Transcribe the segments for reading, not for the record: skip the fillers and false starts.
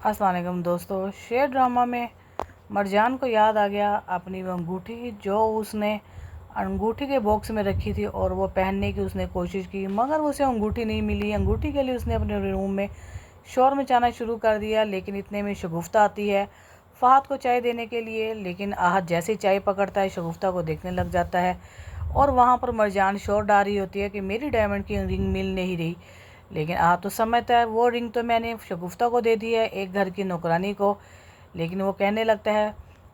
अस्सलाम वालेकुम दोस्तों। शेर ड्रामा में मरजान को याद आ गया अपनी वो अंगूठी जो उसने अंगूठी के बॉक्स में रखी थी और वो पहनने की उसने कोशिश की, मगर उसे अंगूठी नहीं मिली। अंगूठी के लिए उसने अपने रूम में शोर मचाना शुरू कर दिया। लेकिन इतने में शगुफ्ता आती है फ़हद को चाय देने के लिए। लेकिन आहत जैसे ही चाय पकड़ता है शगुफ्ता को देखने लग जाता है और वहाँ पर मरजान शोर डाल रही होती है कि मेरी डायमंड की रिंग मिल नहीं रही। लेकिन आहत तो समझता है वो रिंग तो मैंने शगुफ्ता को दे दी है, एक घर की नौकरानी को। लेकिन वो कहने लगता है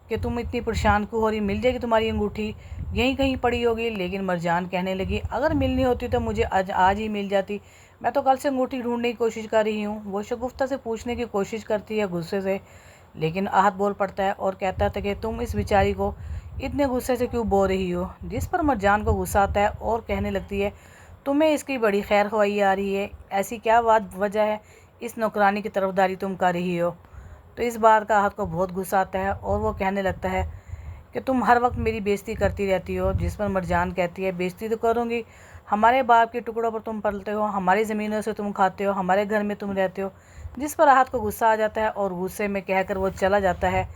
कि तुम इतनी परेशान क्यों हो रही, मिल जाएगी तुम्हारी अंगूठी, यहीं कहीं पड़ी होगी। लेकिन मरजान कहने लगी अगर मिलनी होती तो मुझे आज ही मिल जाती, मैं तो कल से अंगूठी ढूंढने की कोशिश कर रही हूँ। वो शगुफ्ता से पूछने की कोशिश करती है गुस्से से, लेकिन आहत बोल पड़ता है और कहता था कि तुम इस बेचारी को इतने गुस्से से क्यों बो रही हो। जिस पर मरजान को गुस्सा आता है और कहने लगती है तुम्हें इसकी बड़ी खैर ख्वाही आ रही है, ऐसी क्या वजह है इस नौकरानी की तरफदारी तुम कर रही हो। तो इस बात का आहत को बहुत गुस्सा आता है और वो कहने लगता है कि तुम हर वक्त मेरी बेइज्जती करती रहती हो। जिस पर मरजान कहती है बेइज्जती तो करूँगी, हमारे बाप के टुकड़ों पर तुम पलते हो, हमारी ज़मीनों से तुम खाते हो, हमारे घर में तुम रहते हो। जिस पर आहत को गुस्सा आ जाता है और गुस्से में कहकर वो चला जाता है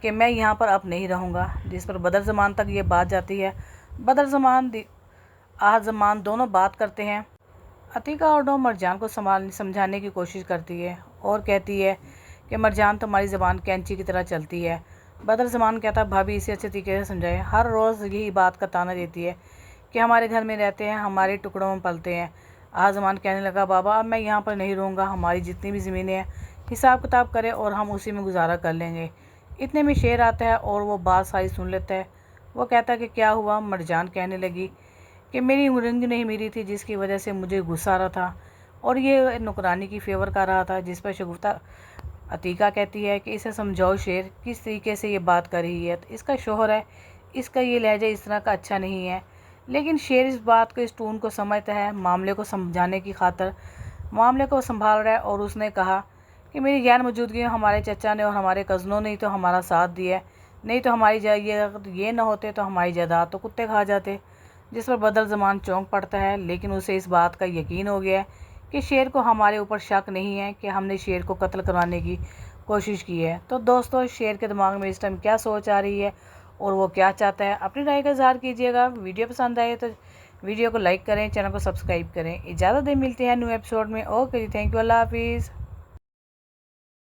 कि मैं यहाँ पर अब नहीं रहूँगा। जिस पर बदर ज़मान तक ये बात जाती है। बदर ज़मान आहत ज़मान दोनों बात करते हैं। अतीका और डो मरजान को समझाने की कोशिश करती है और कहती है कि मरजान तुम्हारी ज़बान कैंची की तरह चलती है। बदर ज़मान कहता भाभी इसे अच्छे तरीके से समझाए, हर रोज़ यही बात का ताना देती है कि हमारे घर में रहते हैं, हमारे टुकड़ों में पलते हैं। आहत ज़मान कहने लगा बाबा अब मैं यहाँ पर नहीं रहूँगा, हमारी जितनी भी ज़मीनें हैं हिसाब किताब करें और हम उसी में गुजारा कर लेंगे। इतने में शेर आता है और वो बात सारी सुन लेता है। वो कहता है कि क्या हुआ। मरजान कहने लगी कि मेरी रिंग नहीं मिली थी जिसकी वजह से मुझे गुस्सा आ रहा था और ये नौकरानी की फेवर कर रहा था। जिस पर शगुफ्ता अतीका कहती है कि इसे समझाओ शेर किस तरीके से ये बात कर रही है, तो इसका शोहर है, इसका ये लहजा इस तरह का अच्छा नहीं है। लेकिन शेर इस बात को, इस टून को समझता है, मामले को समझाने की खातर मामले को संभाल रहा है और उसने कहा कि मेरी गैर मौजूदगी में हमारे चचा ने और हमारे कज़नों ने तो हमारा साथ दिया, नहीं तो हमारी ये ना होते तो हमारी जायदाद तो कुत्ते खा जाते। जिस पर बदर ज़मान चौंक पड़ता है, लेकिन उसे इस बात का यकीन हो गया है कि शेर को हमारे ऊपर शक नहीं है कि हमने शेर को कत्ल करवाने की कोशिश की है। तो दोस्तों शेर के दिमाग में इस टाइम क्या सोच आ रही है और वो क्या चाहता है, अपनी राय का इज़हार कीजिएगा। वीडियो पसंद आए तो वीडियो को लाइक करें, चैनल को सब्सक्राइब करें। इजाज़त दें, मिलते हैं न्यू एपिसोड में। ओके जी, थैंक यू, अल्लाह हाफिज़।